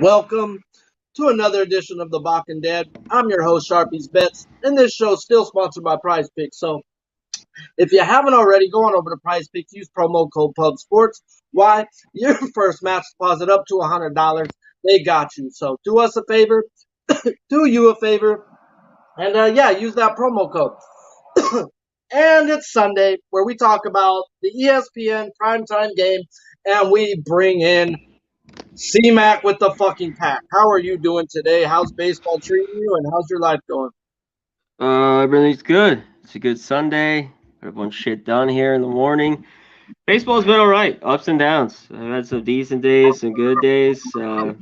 Welcome to another edition of the Balking Dead. I'm your host, Sharpie's Bets, and this show is still sponsored by Prize Picks. So if you haven't already, go on over to Prize Picks, use promo code PUBSPORTS. Why? Your first match deposit up to $100. They got you. So do us a favor, do you a favor, and use that promo code. And it's Sunday, where we talk about the ESPN primetime game, and we bring in C-Mac with the fucking pack. How are you doing today? How's baseball treating you, and how's your life going? Everything's good. It's a good Sunday. Got a bunch of shit done here in the morning. Baseball's been all right, ups and downs. I've had some decent days, some good days, but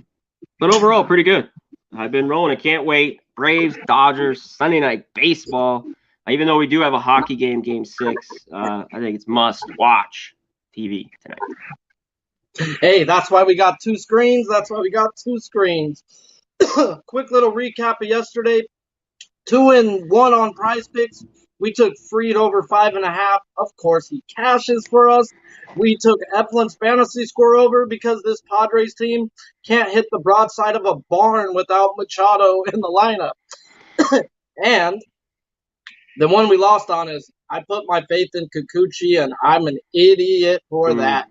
overall pretty good. I've been rolling. I can't wait. Braves, Dodgers, Sunday night baseball. Even though we do have a hockey game, Game 6, I think it's must watch TV tonight. Hey, that's why we got two screens. Quick little recap of yesterday. 2-1 on Prize Picks. We took Freed over 5.5. Of course, he cashes for us. We took Eflin's fantasy score over because this Padres team can't hit the broadside of a barn without Machado in the lineup. And the one we lost on is I put my faith in Kikuchi, and I'm an idiot for that.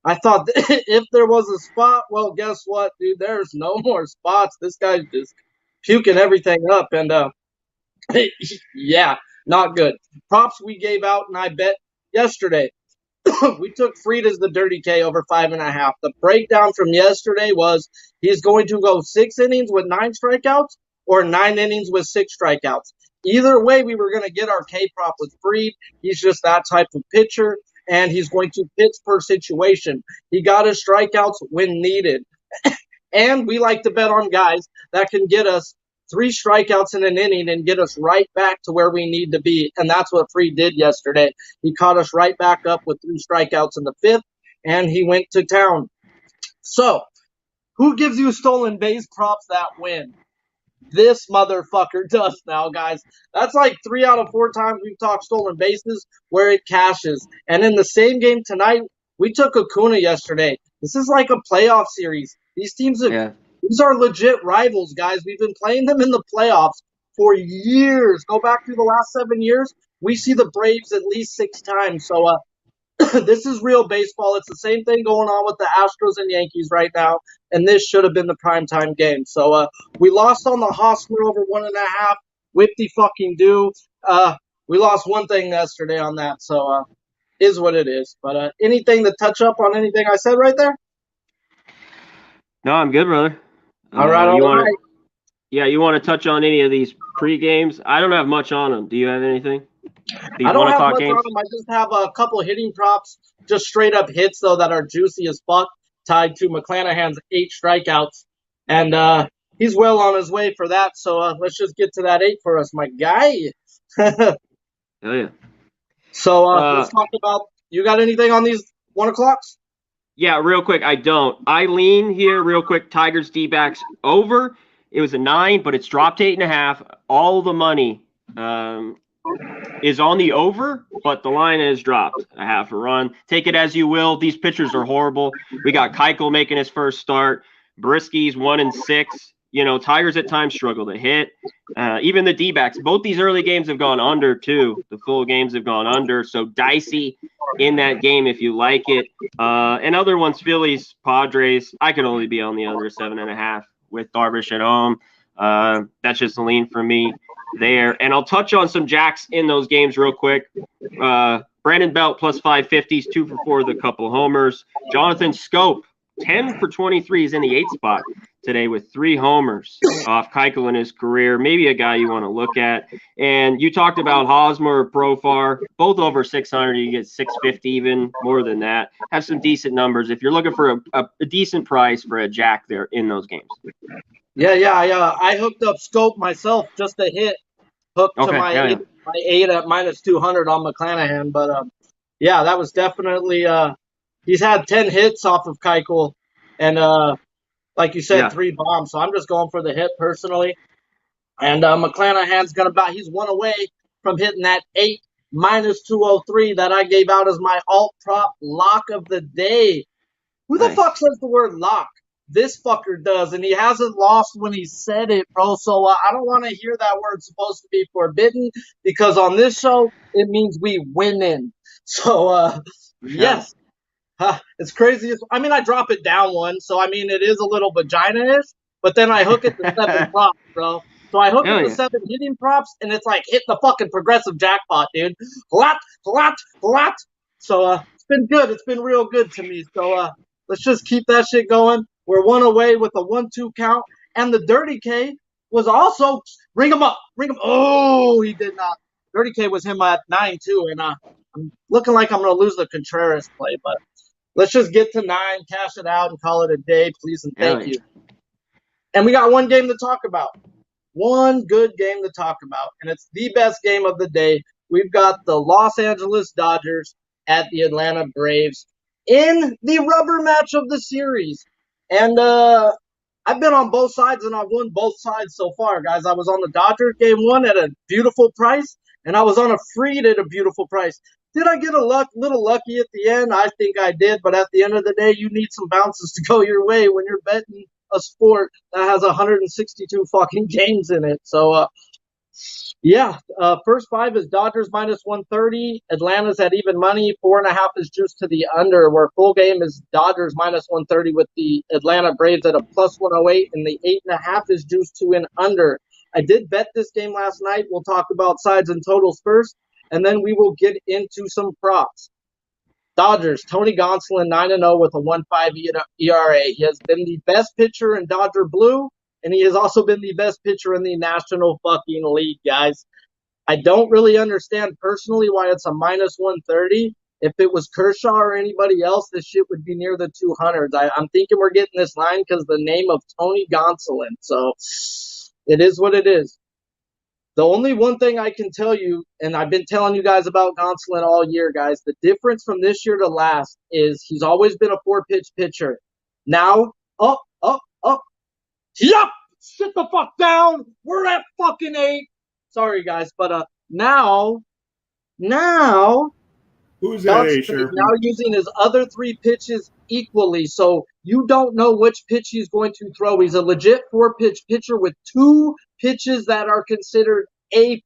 I thought if there was a spot, well, guess what, dude? There's no more spots. This guy's just puking everything up, and yeah, not good. Props we gave out, and I bet yesterday. We took Freed as the dirty K over 5.5. The breakdown from yesterday was he's going to go 6 innings with 9 strikeouts or 9 innings with 6 strikeouts. Either way, we were going to get our K prop with Freed. He's just that type of pitcher, and he's going to pitch per situation. He got his strikeouts when needed. And we like to bet on guys that can get us 3 strikeouts in an inning and get us right back to where we need to be. And that's what Freed did yesterday. He caught us right back up with 3 strikeouts in the 5th, and he went to town. So, who gives you stolen base props that win? This motherfucker does now, guys. That's like 3 out of 4 times we've talked stolen bases where it cashes. And in the same game tonight, we took Acuna yesterday. This is like a playoff series. These teams these are legit rivals, guys. We've been playing them in the playoffs for years. Go back through the last 7 years. We see the Braves at least 6 times. So this is real baseball. It's the same thing going on with the Astros and Yankees right now, and this should have been the primetime game. So we lost on the Hosmer over 1.5. Whip-de fucking do. We lost one thing yesterday on that, so is what it is. But anything to touch up on anything I said right there? No, I'm good, brother. All right. Yeah, you want to touch on any of these pre-games? I don't have much on them. Do you have anything? I don't have much on them. I just have a couple hitting props, just straight up hits, though, that are juicy as fuck, tied to McClanahan's 8 strikeouts. And he's well on his way for that, so let's just get to that 8 for us, my guy. Hell yeah. So let's talk about, you got anything on these 1 o'clocks? Yeah, real quick, I don't. I lean here real quick, Tigers D-backs over. It was a 9, but it's dropped to 8.5. All the money is on the over, but the line is dropped a half a run. Take it as you will. These pitchers are horrible. We got Keuchel making his first start. Brisky's 1-6. You know, Tigers at times struggle to hit. Even the D-backs. Both these early games have gone under, too. The full games have gone under. So dicey in that game if you like it. And other ones, Phillies, Padres, I could only be on the under 7.5 with Darvish at home. That's just a lean for me there. And I'll touch on some jacks in those games real quick. Brandon Belt plus 550s, 2 for 4 with a couple homers. Jonathan Scope, 10 for 23 is in the 8th spot today with 3 homers off Keuchel in his career. Maybe a guy you want to look at. And you talked about Hosmer, Profar, both over 600. You get 650, even more than that. Have some decent numbers if you're looking for a decent price for a jack there in those games. Yeah. I hooked up Scope myself just to hit. Hooked to my 8 at minus 200 on McClanahan. But, yeah, that was definitely he's had 10 hits off of Keuchel. And, like you said, 3 bombs. So I'm just going for the hit personally. And McClanahan's going to he's 1 away from hitting that 8 minus 203 that I gave out as my alt prop lock of the day. Who the fuck says the word lock? this fucker does, and he hasn't lost when he said it, bro. So I don't want to hear that word supposed to be forbidden, because on this show it means we winning. So yes, it's crazy. I mean, I drop it down one, so I mean it is a little vagina-ish, but then I hook it to 7 props, bro. So I hook it to 7 hitting props, and it's like hit the fucking progressive jackpot, dude. Lot. So it's been good. It's been real good to me. So let's just keep that shit going. We're one away with a 1-2 count, and the Dirty K was also ring him up. Oh, he did not. Dirty K was him at 9-2, and I'm looking like I'm gonna lose the Contreras play, but let's just get to 9, cash it out, and call it a day, please and thank you. And we got one game to talk about. One good game to talk about, and it's the best game of the day. We've got the Los Angeles Dodgers at the Atlanta Braves in the rubber match of the series. And I've been on both sides, and I've won both sides so far, guys. I was on the Dodgers game 1 at a beautiful price, and I was on a Freed at a beautiful price. Did I get little lucky at the end? I think I did, but at the end of the day, you need some bounces to go your way when you're betting a sport that has 162 fucking games in it. So, first 5 is Dodgers minus 130. Atlanta's at even money. 4.5 is juiced to the under, where full game is Dodgers minus 130 with the Atlanta Braves at a plus 108, and the 8.5 is juiced to an under. I did bet this game last night. We'll talk about sides and totals first, and then we will get into some props. Dodgers, Tony Gonsolin, 9-0 with a 1.5 ERA. He has been the best pitcher in Dodger Blue, and he has also been the best pitcher in the National fucking League, guys. I don't really understand personally why it's a minus 130. If it was Kershaw or anybody else, this shit would be near the 200s. I'm thinking we're getting this line because the name of Tony Gonsolin. So it is what it is. The only one thing I can tell you, and I've been telling you guys about Gonsolin all year, guys, the difference from this year to last is he's always been a 4-pitch pitcher. Now, up. Yup! Sit the fuck down! We're at fucking 8. Sorry, guys, but now who's that? He's now using his other 3 pitches equally, so you don't know which pitch he's going to throw. He's a legit 4-pitch pitcher with 2 pitches that are considered A+.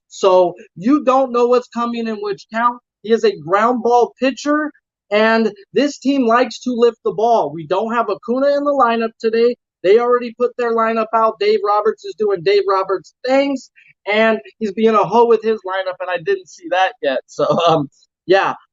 So you don't know what's coming in which count. He is a ground ball pitcher, and this team likes to lift the ball. We don't have Acuna in the lineup today. They already put their lineup out. Dave Roberts is doing Dave Roberts things, and he's being a hoe with his lineup, and I didn't see that yet. So,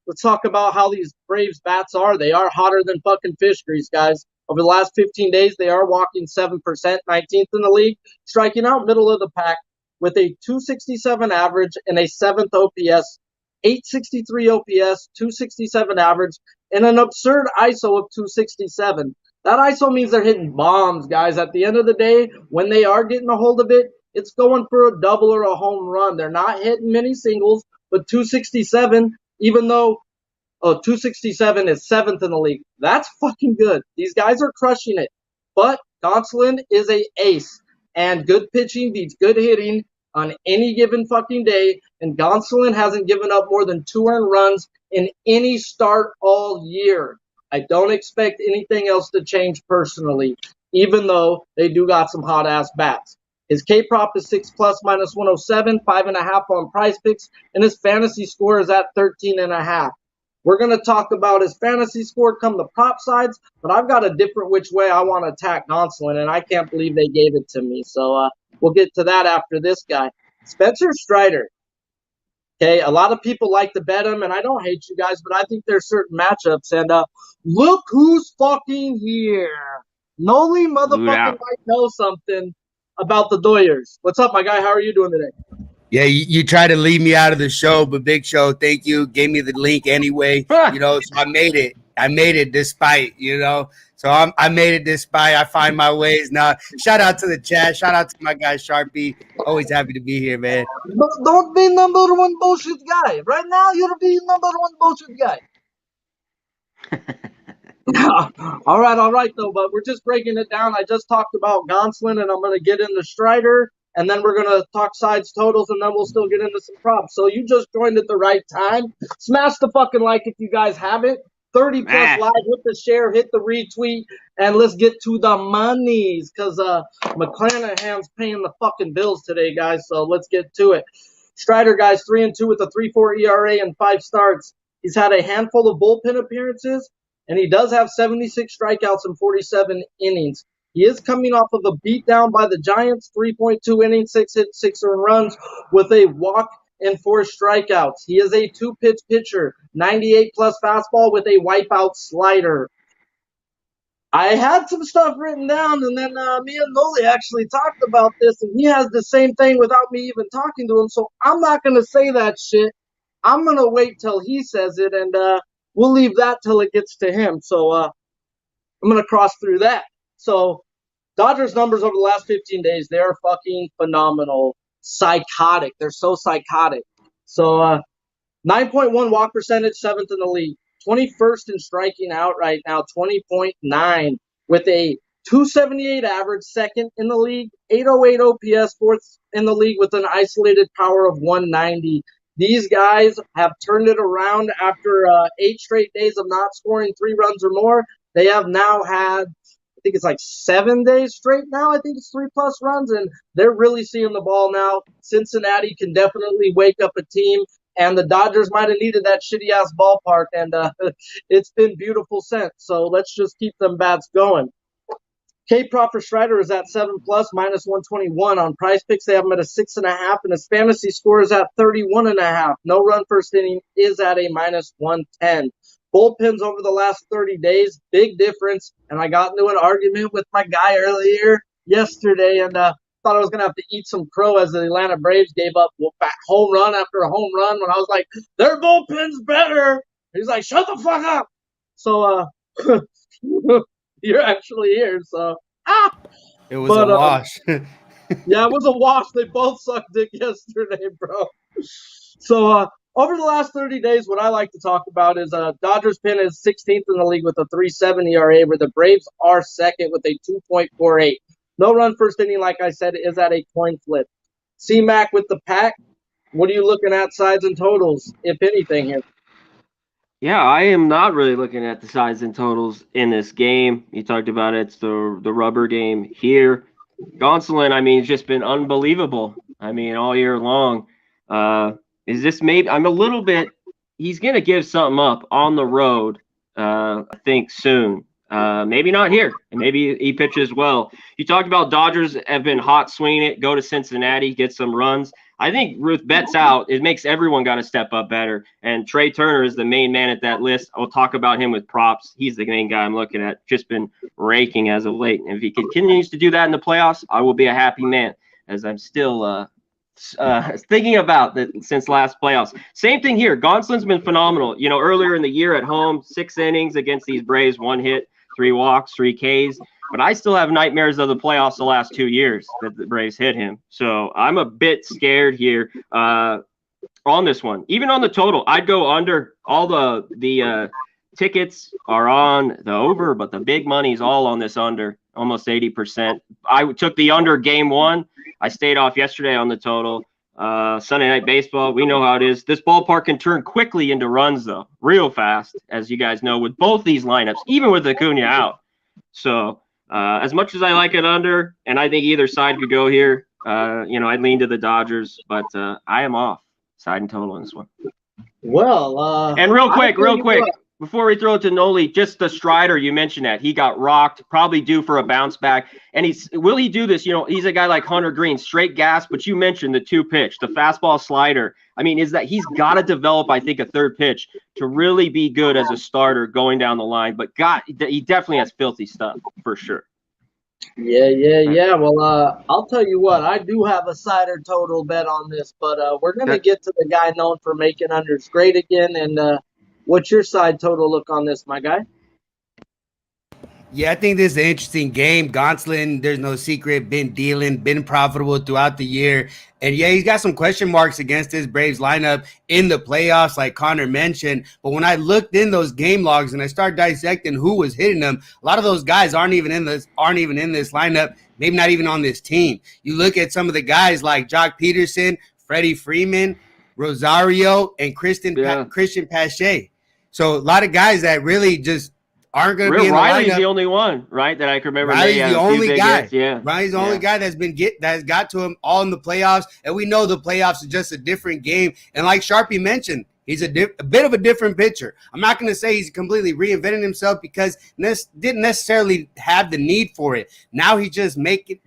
let's talk about how these Braves bats are. They are hotter than fucking fish grease, guys. Over the last 15 days, they are walking 7%, 19th in the league, striking out middle of the pack with a 267 average and a 7th OPS, 863 OPS, 267 average, and an absurd ISO of 267. That ISO means they're hitting bombs, guys. At the end of the day, when they are getting a hold of it, it's going for a double or a home run. They're not hitting many singles, but 267, even though 267 is 7th in the league. That's fucking good. These guys are crushing it. But Gonsolin is a ace, and good pitching beats good hitting on any given fucking day, and Gonsolin hasn't given up more than 2 earned runs in any start all year. I don't expect anything else to change personally, even though they do got some hot-ass bats. His K-prop is 6+ minus 107, 5.5 on Prize Picks, and his fantasy score is at 13.5. We're going to talk about his fantasy score come the prop sides, but I've got a different which way I want to attack Gonsolin, and I can't believe they gave it to me. So we'll get to that after this guy. Spencer Strider. Okay, a lot of people like to bet him, and I don't hate you guys, but I think there's certain matchups. And look who's fucking here. Noli motherfucking might know something about the Doyers. What's up, my guy? How are you doing today? Yeah, you tried to leave me out of the show, but Big Show, thank you. Gave me the link anyway. So I made it. I made it despite, So I made it despite. I find my ways now. Shout out to the chat. Shout out to my guy Sharpie. Always happy to be here, man. But don't be number 1 bullshit guy. Right now, you're the number 1 bullshit guy. All right, though. But we're just breaking it down. I just talked about Gonsolin, and I'm going to get into Strider. And then we're going to talk sides, totals, and then we'll still get into some props. So you just joined at the right time. Smash the fucking like if you guys haven't. 30 plus live. Hit the share, hit the retweet, and let's get to the monies because McClanahan's paying the fucking bills today, guys. So let's get to it. Strider, guys, 3-2 with a 3.4 ERA and 5 starts. He's had a handful of bullpen appearances, and he does have 76 strikeouts in 47 innings. He is coming off of a beatdown by the Giants, 3.2 innings, 6 hits, 6 earned runs, with a walk and 4 strikeouts. He is a 2-pitch pitcher, 98 plus fastball with a wipeout slider. I had some stuff written down, and then me and Noli actually talked about this, and he has the same thing without me even talking to him, so I'm not going to say that shit. I'm going to wait till he says it, and we'll leave that till it gets to him. So I'm going to cross through that. So Dodgers numbers over the last 15 days, they're fucking phenomenal. Psychotic. They're so psychotic. So 9.1 walk percentage, 7th in the league. 21st in striking out right now, 20.9 with a 278 average, 2nd in the league. 808 OPS, 4th in the league with an isolated power of 190. These guys have turned it around after 8 straight days of not scoring 3 runs or more. They have now had, I think it's like 7 days straight now. I think it's 3+ runs, and they're really seeing the ball now. Cincinnati can definitely wake up a team, and the Dodgers might have needed that shitty-ass ballpark, and it's been beautiful since. So let's just keep them bats going. K-Prop for Strider is at 7+, -121. On Prize Picks, they have him at a 6.5, and his fantasy score is at 31.5. No run first inning is at a -110. Bullpens over the last 30 days, big difference. And I got into an argument with my guy earlier yesterday, and thought I was going to have to eat some crow as the Atlanta Braves gave up home run after a home run when I was like, their bullpen's better. He's like, shut the fuck up. So you're actually here. So it was a wash. Yeah, it was a wash. They both sucked dick yesterday, bro. So over the last 30 days, what I like to talk about is Dodgers pin is 16th in the league with a 3.7 ERA, where the Braves are second with a 2.48. No run first inning, like I said, is at a coin flip. C-Mac with the pack. What are you looking at sides and totals, if anything, here? Yeah, I am not really looking at the sides and totals in this game. You talked about it. It's the rubber game here. Gonsolin, I mean, it's just been unbelievable. I mean, all year long. Is this maybe – I'm a little bit – he's going to give something up on the road, I think, soon. Maybe not here, and maybe he pitches well. You talked about Dodgers have been hot swinging it, go to Cincinnati, get some runs. I think with Betts out, it makes everyone got to step up better. And Trey Turner is the main man at that list. I'll talk about him with props. He's the main guy I'm looking at. Just been raking as of late. And if he continues to do that in the playoffs, I will be a happy man, as I'm still thinking about that since last playoffs. Same thing here. Gonsolin's been phenomenal. You know, earlier in the year at home, 6 innings against these Braves, 1 hit, 3 walks, 3 Ks. But I still have nightmares of the playoffs the last 2 years that the Braves hit him. So I'm a bit scared here on this one. Even on the total, I'd go under. All the tickets are on the over, but the big money's all on this under, almost 80%. I took the under game 1. I stayed off yesterday on the total. Sunday Night Baseball, we know how it is. This ballpark can turn quickly into runs, though, real fast, as you guys know, with both these lineups, even with Acuna out. So as much as I like it under, and I think either side could go here, I'd lean to the Dodgers, but I am off side and total in this one. Well, and real quick, before we throw it to Noli, just the Strider, you mentioned that he got rocked, probably due for a bounce back. And will he do this? You know, he's a guy like Hunter Green, straight gas, but you mentioned the 2-pitch, the fastball slider. I mean, is that he's got to develop, I think, a 3rd pitch to really be good as a starter going down the line. But God, he definitely has filthy stuff for sure. Yeah. Well, I'll tell you what, I do have a sider total bet on this, but we're going to get to the guy known for making unders great again. And what's your side total look on this, my guy? Yeah, I think this is an interesting game. Gonsolin, there's no secret, been dealing, been profitable throughout the year. And yeah, he's got some question marks against this Braves lineup in the playoffs, like Connor mentioned. But when I looked in those game logs and I started dissecting who was hitting them, a lot of those guys aren't even in this lineup, maybe not even on this team. You look at some of the guys like Jock Peterson, Freddie Freeman, Rosario, and Christian Pache. So a lot of guys that really just aren't going to be in the Riley's lineup. the only one, right, that I can remember. Riley's the only guy. Yeah, Riley's the only guy that's got to him all in the playoffs, and we know the playoffs is just a different game. And like Sharpie mentioned, he's a bit of a different pitcher. I'm not going to say he's completely reinvented himself because didn't necessarily have the need for it. Now he's just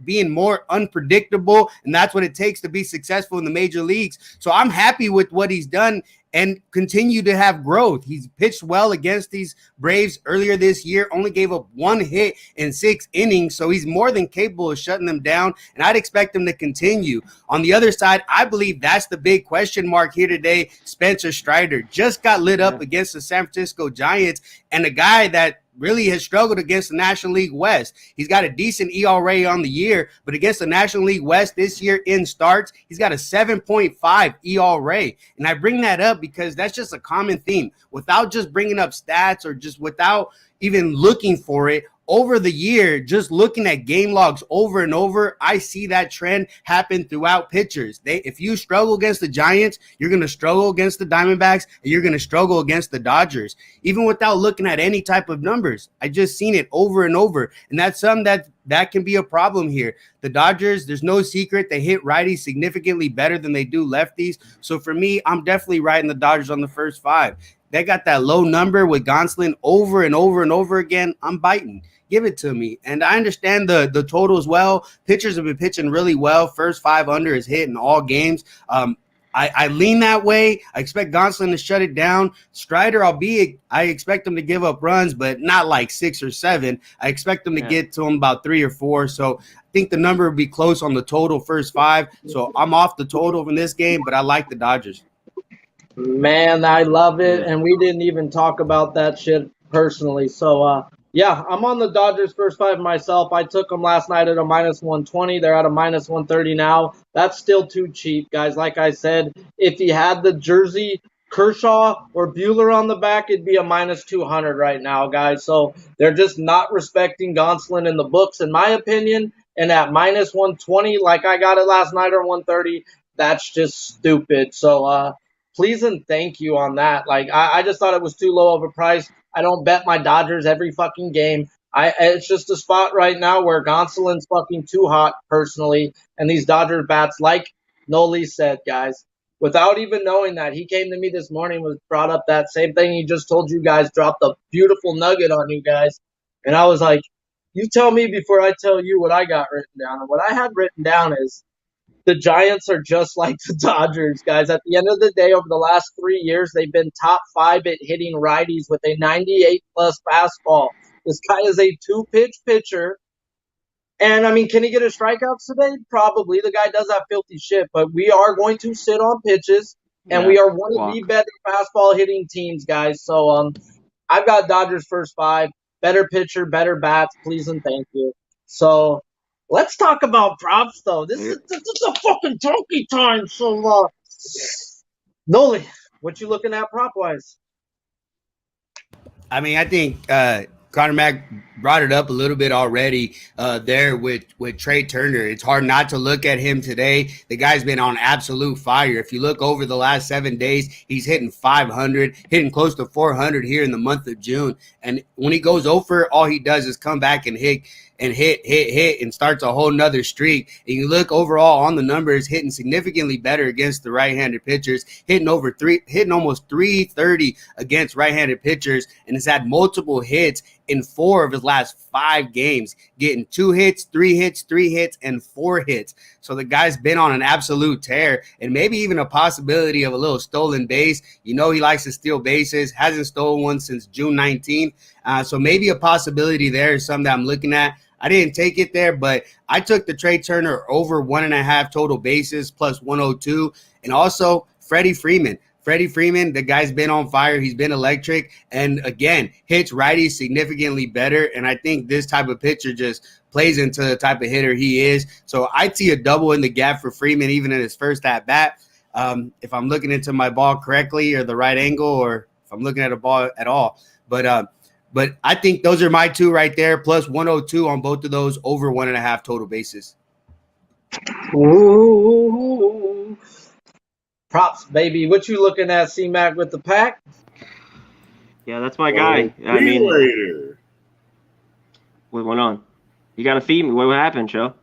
being more unpredictable, and that's what it takes to be successful in the major leagues. So I'm happy with what he's done and continue to have growth. He's pitched well against these Braves earlier this year, only gave up 1 hit in 6 innings, so he's more than capable of shutting them down, and I'd expect him to continue. On the other side, I believe that's the big question mark here today. Spencer Strider just got lit up against the San Francisco Giants, and a guy that really has struggled against the National League West. He's got a decent ERA on the year, but against the National League West this year in starts, he's got a 7.5 ERA. And I bring that up because that's just a common theme. Without just bringing up stats or just without even looking for it, over the year, just looking at game logs over and over, I see that trend happen throughout pitchers. If you struggle against the Giants, you're going to struggle against the Diamondbacks, and you're going to struggle against the Dodgers, even without looking at any type of numbers. I just seen it over and over, and that's something that can be a problem here. The Dodgers, there's no secret, they hit righties significantly better than they do lefties. So for me, I'm definitely riding the Dodgers on the first 5. They got that low number with Gonsolin over and over and over again. I'm biting. Give it to me. And I understand the total as well. Pitchers have been pitching really well. First 5 under is hit in all games. I lean that way. I expect Gonsolin to shut it down. Strider, I expect him to give up runs, but not like 6 or 7. I expect him to get to him about 3 or 4. So I think the number will be close on the total first 5. So I'm off the total in this game, but I like the Dodgers. Man, I love it, and we didn't even talk about that shit personally. So, yeah, I'm on the Dodgers first 5 myself. I took them last night at a -120. They're at a -130 now. That's still too cheap, guys. Like I said, if he had the jersey Kershaw or Buehler on the back, it'd be a -200 right now, guys. So they're just not respecting Gonsolin in the books, in my opinion. And at -120, like I got it last night, or 130, that's just stupid. So, please and thank you on that. Like, I just thought it was too low of a price. I don't bet my Dodgers every fucking game. It's just a spot right now where Gonsolin's fucking too hot, personally. And these Dodger bats, like Noli said, guys, without even knowing that, he came to me this morning, was brought up that same thing he just told you guys, dropped a beautiful nugget on you guys. And I was like, you tell me before I tell you what I got written down. And what I had written down is, the Giants are just like the Dodgers, guys. At the end of the day, over the last 3 years, they've been top 5 at hitting righties with a 98-plus fastball. This guy is a 2-pitch pitcher. And, I mean, can he get a strikeouts today? Probably. The guy does have filthy shit. But we are going to sit on pitches, and we are one of the better fastball hitting teams, guys. So I've got Dodgers first 5. Better pitcher, better bats. Please and thank you. So let's talk about props, though. This is a fucking donkey time. So, Noli, what you looking at prop-wise? I mean, I think Connor Mack brought it up a little bit already there with Trey Turner. It's hard not to look at him today. The guy's been on absolute fire. If you look over the last 7 days, he's hitting 500, hitting close to 400 here in the month of June. And when he goes over, all he does is come back and hit and starts a whole nother streak. And you look overall on the numbers, hitting significantly better against the right-handed pitchers, hitting almost 330 against right-handed pitchers, and has had multiple hits in 4 of his last 5 games, getting 2 hits, 3 hits, 3 hits, and 4 hits. So the guy's been on an absolute tear, and maybe even a possibility of a little stolen base. You know he likes to steal bases, hasn't stolen one since June 19th. So maybe a possibility there is something that I'm looking at. I didn't take it there, but I took the Trey Turner over 1.5 total bases plus 102. And also Freddie Freeman. Freddie Freeman, the guy's been on fire. He's been electric. And again, hits righties significantly better. And I think this type of pitcher just plays into the type of hitter he is. So I see a double in the gap for Freeman, even in his first at bat. If I'm looking into my ball correctly or the right angle, or if I'm looking at a ball at all. But I think those are my 2 right there, plus 102 on both of those, over 1.5 total bases. Ooh. Props, baby. What you looking at, C-Mac, with the pack? Yeah, that's my guy. I See mean, you later. what went on? You got to feed me. What happened, Joe?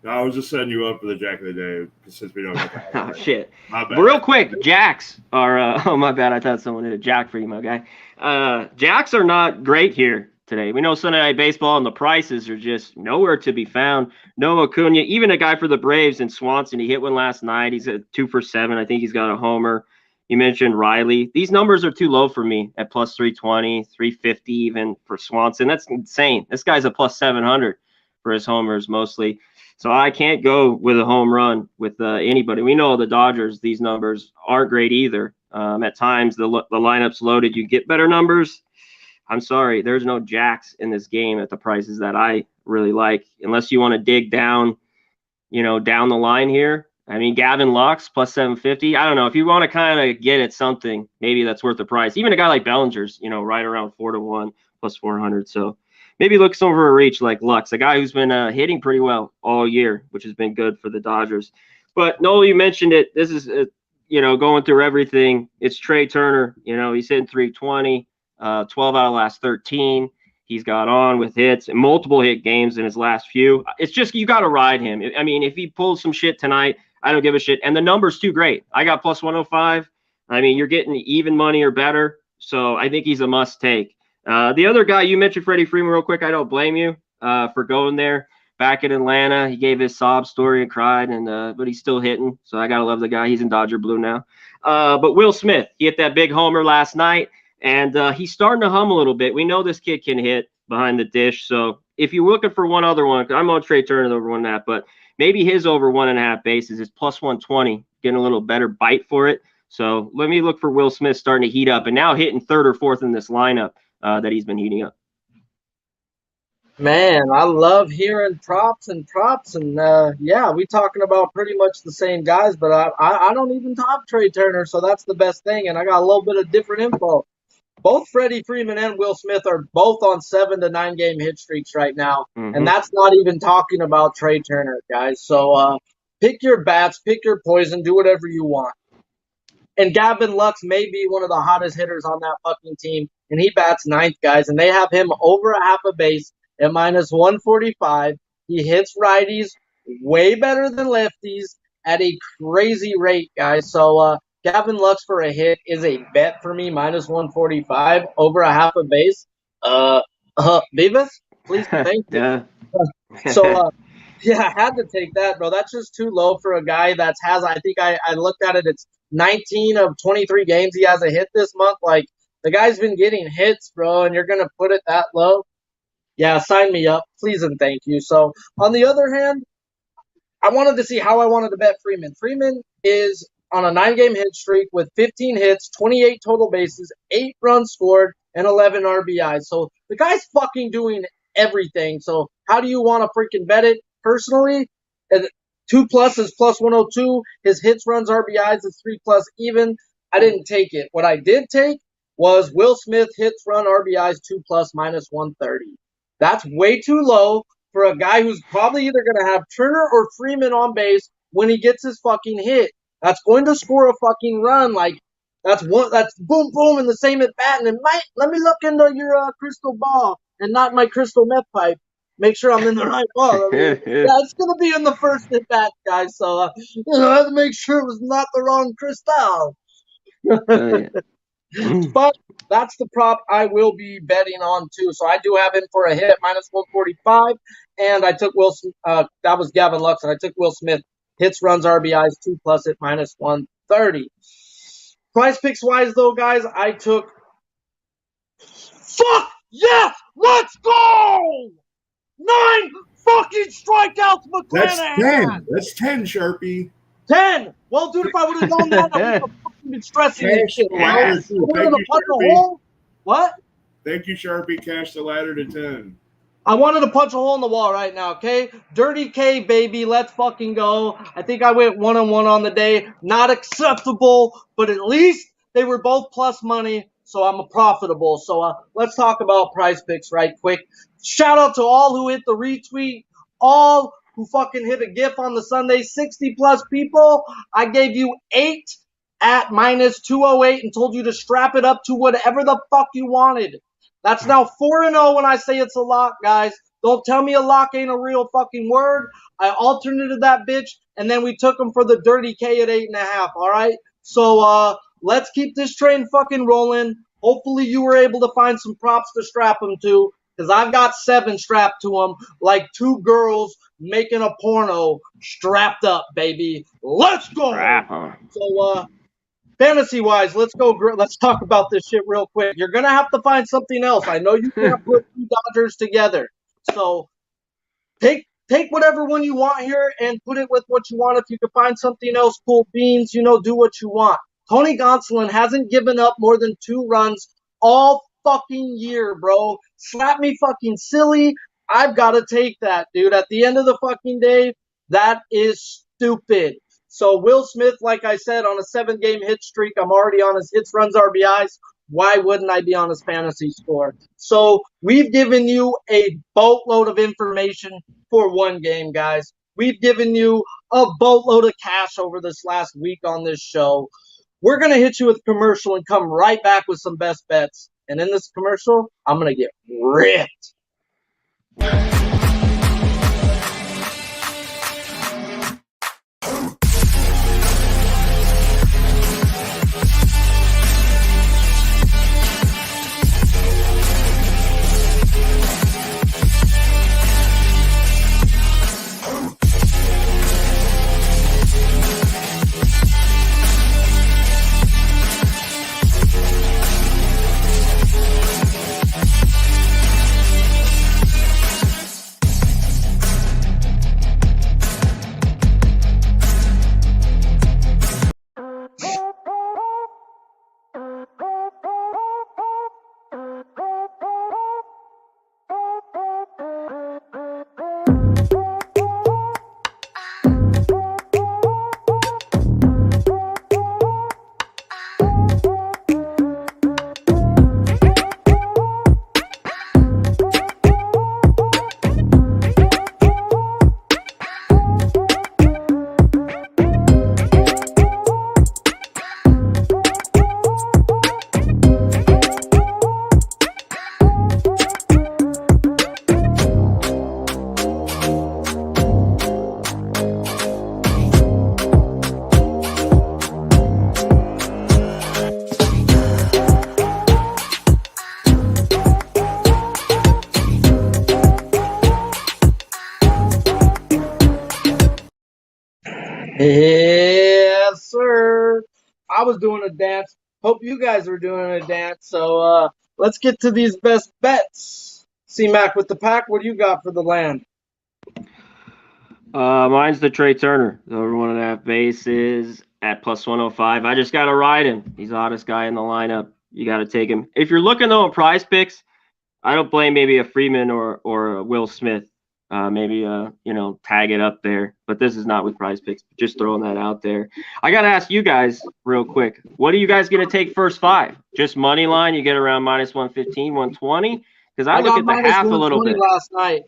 No, I was just setting you up for the Jack of the Day since we don't get that. Oh, shit. My bad. Real quick, Jacks are, oh, my bad. I thought someone did a Jack for you, my guy. Jacks are not great here today. We know Sunday Night Baseball and the prices are just nowhere to be found. No Acuna, even a guy for the Braves in Swanson. He hit one last night. He's at 2 for 7. I think he's got a homer. You mentioned Riley. These numbers are too low for me at plus 320, 350 even for Swanson. That's insane. This guy's a plus 700 for his homers mostly. So I can't go with a home run with anybody. We know the Dodgers, these numbers aren't great either. At times, the lineup's loaded. You get better numbers. I'm sorry, there's no Jacks in this game at the prices that I really like, unless you want to dig down, down the line here. I mean, Gavin Lux plus 750. I don't know if you want to kind of get at something, maybe that's worth the price. Even a guy like Bellinger's, right around 4-1 plus 400. So maybe looks over a reach like Lux, a guy who's been hitting pretty well all year, which has been good for the Dodgers. But Noel, you mentioned it. This is, going through everything. It's Trey Turner. He's hitting 320, 12 out of the last 13. He's got on with hits and multiple hit games in his last few. It's just you got to ride him. I mean, if he pulls some shit tonight, I don't give a shit. And the number's too great. I got plus 105. I mean, you're getting even money or better. So I think he's a must take. The other guy, you mentioned Freddie Freeman real quick. I don't blame you for going there. Back in Atlanta, he gave his sob story and cried, but he's still hitting. So I got to love the guy. He's in Dodger blue now. But Will Smith, he hit that big homer last night. And he's starting to hum a little bit. We know this kid can hit behind the dish. So if you're looking for one other one, I'm on Trey Turner over 1.5, but maybe his over 1.5 bases is plus 120, getting a little better bite for it. So let me look for Will Smith starting to heat up and now hitting third or fourth in this lineup that he's been heating up. Man, I love hearing props, and yeah, we talking about pretty much the same guys, but I don't even talk Trey Turner, so that's the best thing, and I got a little bit of different info. Both Freddie Freeman and Will Smith are both on 7 to 9 game hit streaks right now, and that's not even talking about Trey Turner, guys. So pick your bats, pick your poison, do whatever you want. And Gavin Lux may be one of the hottest hitters on that fucking team, and he bats 9th, guys, and they have him over a half a base at minus 145. He hits righties way better than lefties at a crazy rate, guys. So Gavin Lux for a hit is a bet for me, minus 145, over a half a base. Beavis, please, thank you. So, yeah, I had to take that, bro. That's just too low for a guy I think I looked at it. It's 19 of 23 games he has a hit this month. Like, the guy's been getting hits, bro, and you're going to put it that low? Yeah, sign me up, please and thank you. So, on the other hand, I wanted to see how I wanted to bet Freeman. Freeman is on a 9-game hit streak with 15 hits, 28 total bases, 8 runs scored, and 11 RBIs. So the guy's fucking doing everything. So how do you want to freaking bet it? Personally, 2 plus is plus 102. His hits, runs, RBIs is 3 plus even. I didn't take it. What I did take was Will Smith hits, run, RBIs 2 plus minus 130. That's way too low for a guy who's probably either going to have Turner or Freeman on base when he gets his fucking hit. That's going to score a fucking run. Like, that's boom, boom, in the same at bat. And let me look into your crystal ball and not my crystal meth pipe. Make sure I'm in the right ball. It's going to be in the first at bat, guys. So, I have to make sure it was not the wrong crystal. But that's the prop I will be betting on too. So I do have him for a hit at minus 145, and I took that was Gavin Lux, and I took Will Smith hits, runs, RBIs 2 plus at minus 130. Price picks wise though, guys, I took. Fuck yes, let's go! 9 fucking strikeouts, McClanahan. That's 10, Sharpie. 10. Well, dude, if I would have known that, I would have been stressing this shit. Right? What? Thank you, Sharpie. Cash the ladder to 10. I wanted to punch a hole in the wall right now, okay? Dirty K, baby. Let's fucking go. I think I went 1-1 on the day. Not acceptable, but at least they were both plus money, so I'm profitable. So let's talk about price picks right quick. Shout out to all who hit the retweet, all who fucking hit a GIF on the Sunday, 60 plus people. I gave you 8 at -208 and told you to strap it up to whatever the fuck you wanted. That's now 4-0 when I say it's a lock, guys. Don't tell me a lock ain't a real fucking word. I alternated that bitch, and then we took them for the dirty K at 8.5, all right? So let's keep this train fucking rolling. Hopefully you were able to find some props to strap them to, because I've got 7 strapped to them like 2 girls making a porno strapped up, baby. Let's go! So, fantasy-wise, let's go. Let's talk about this shit real quick. You're going to have to find something else. I know you can't put 2 Dodgers together. So take whatever one you want here and put it with what you want. If you can find something else, cool beans, do what you want. Tony Gonsolin hasn't given up more than 2 runs all fucking year, bro. Slap me fucking silly. I've got to take that, dude. At the end of the fucking day, that is stupid. So Will Smith, like I said, on a 7-game hit streak, I'm already on his hits, runs, RBIs. Why wouldn't I be on his fantasy score? So we've given you a boatload of information for 1 game, guys. We've given you a boatload of cash over this last week on this show. We're going to hit you with a commercial and come right back with some best bets. And in this commercial, I'm going to get ripped. Yes, sir. I was doing a dance. Hope you guys were doing a dance. So let's get to these best bets. C-Mac with the pack. What do you got for the land? Mine's the Trey Turner, the over 1.5 bases at +105. I just got to ride him. He's the hottest guy in the lineup. You got to take him. If you're looking, though, at prize picks, I don't blame maybe a Freeman or a Will Smith. Maybe tag it up there, but this is not with prize picks. Just throwing that out there. I gotta ask you guys real quick, what are you guys gonna take first 5? Just money line, you get around -115, 120? Because I look at the half a little bit last night.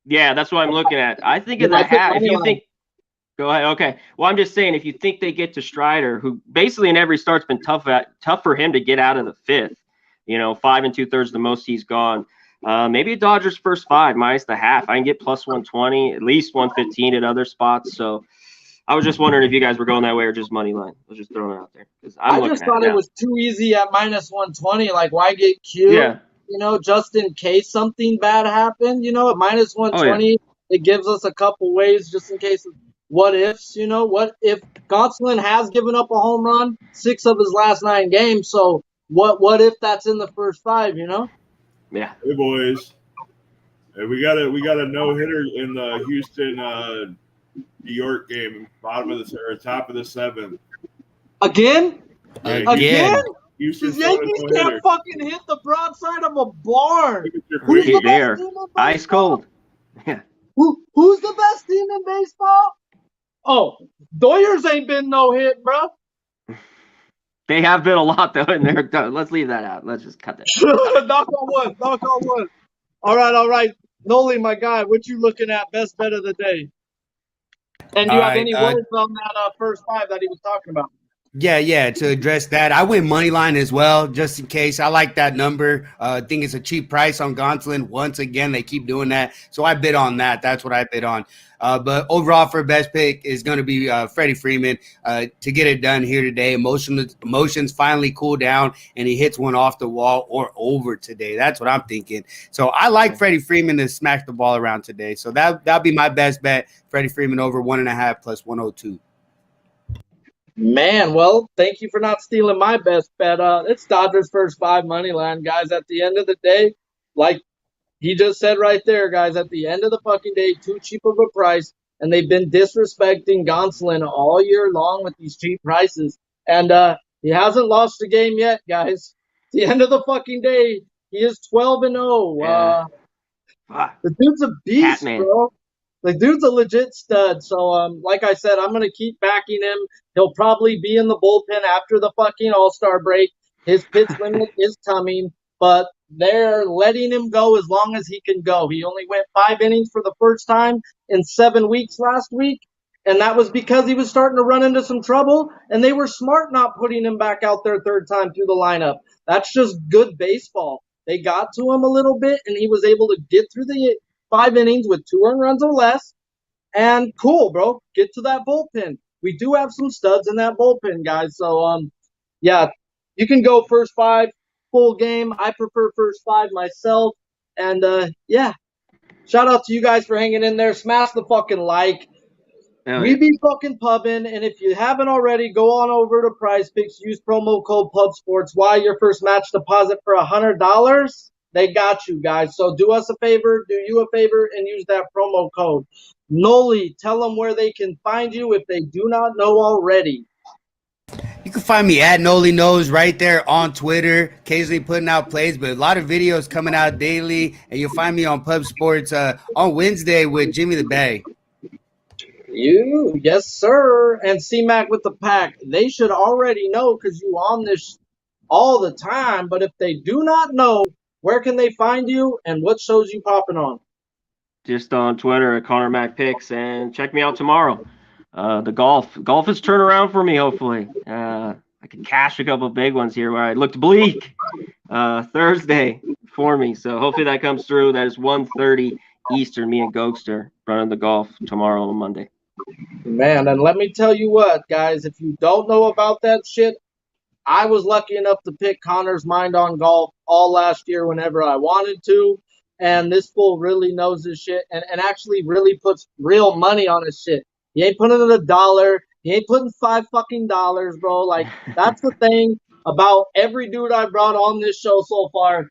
Yeah, that's what I'm looking at. I think of the half. If you think, go ahead. Okay. Well, I'm just saying, if you think they get to Strider, who basically in every start's been tough for him to get out of the 5th. 5 2/3 the most he's gone. Maybe a Dodgers first 5 minus the half. I can get +120, at least 115 at other spots. So I was just wondering if you guys were going that way or just money line. I was just throwing it out there. I just thought it was too easy at -120. Like, why get cute? Yeah. Just in case something bad happened. At -120, It gives us a couple ways just in case of what ifs. What if Gonsolin has given up a home run 6 of his last 9 games? So what if that's in the first 5? Yeah. Hey boys, hey, we got a no hitter in the Houston New York game, top of the 7th. Again? Again? Houston's The Yankees can't fucking hit the broadside of a barn. Who's the best team in baseball? Ice cold. Yeah. Who's the best team in baseball? Oh, Doyers ain't been no hit, bro. They have been a lot, though, in there. Let's leave that out. Let's just cut that. Knock on wood. All right. Noli, my guy, what you looking at? Best bet of the day. And do you have any words on that first 5 that he was talking about? Yeah, to address that, I went money line as well, just in case. I like that number. I think it's a cheap price on Gonsolin. Once again, they keep doing that, so I bid on that. That's what I bid on. But overall, for best pick is going to be Freddie Freeman to get it done here today. Emotions finally cool down, and he hits one off the wall or over today. That's what I'm thinking. So I like Freddie Freeman to smack the ball around today. So that'll be my best bet. Freddie Freeman over 1.5 plus 102. Man, well, thank you for not stealing my best bet. It's Dodgers first 5 money line, guys. At the end of the day, like he just said right there, guys, at the end of the fucking day, too cheap of a price, and they've been disrespecting Gonsolin all year long with these cheap prices. And he hasn't lost a game yet, guys. At the end of the fucking day, he is 12-0. Yeah. The dude's a beast, Catman. bro. The dude's a legit stud. So, like I said, I'm gonna keep backing him. He'll probably be in the bullpen after the fucking All-Star break. His pitch limit is coming, but they're letting him go as long as he can go. He only went 5 innings for the first time in 7 weeks last week, and that was because he was starting to run into some trouble, and they were smart not putting him back out there third time through the lineup. That's just good baseball. They got to him a little bit, and he was able to get through the 5 innings with 2 earned runs or less. And cool, bro. Get to that bullpen. We do have some studs in that bullpen, guys. So, yeah, you can go first 5 full game. I prefer first 5 myself. And, yeah, shout out to you guys for hanging in there. Smash the fucking like. We be fucking pubbing, and if you haven't already, go on over to Prize Picks. Use promo code PubSports. Why your first match deposit for $100? They got you guys. So do us a favor, do you a favor, and use that promo code. Noli, tell them where they can find you if they do not know already. You can find me at Noli Knows right there on Twitter, occasionally putting out plays, but a lot of videos coming out daily. And you'll find me on Pub Sports on Wednesday with Jimmy the Bay. Yes, sir. And C-Mac with the pack. They should already know because you on this all the time. But if they do not know, where can they find you and what shows you popping on? Just on Twitter at Connor Mac Picks, and check me out tomorrow. The golf has turned around for me. Hopefully, I can cash a couple of big ones here where I looked bleak Thursday for me. So hopefully that comes through. That is 1:30 Eastern. Me and Gokster running the golf tomorrow on Monday. Man, and let me tell you what, guys, if you don't know about that shit, I was lucky enough to pick Connor's mind on golf all last year whenever I wanted to. And this fool really knows his shit and actually really puts real money on his shit. He ain't putting in $1. He ain't putting $5, bro. Like, that's the thing about every dude I brought on this show so far.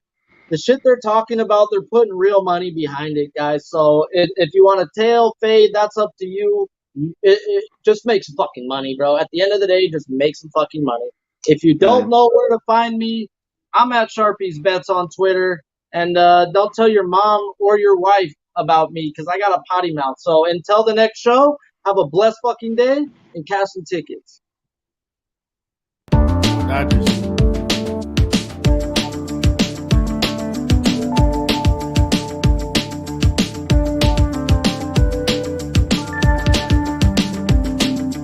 The shit they're talking about, they're putting real money behind it, guys. So if you want to tail fade, that's up to you. It just make some fucking money, bro. At the end of the day, just make some fucking money. If you don't know where to find me, I'm at Sharpie's Bets on Twitter. And don't tell your mom or your wife about me because I got a potty mouth. So until the next show, have a blessed fucking day and cash some tickets. Dodgers.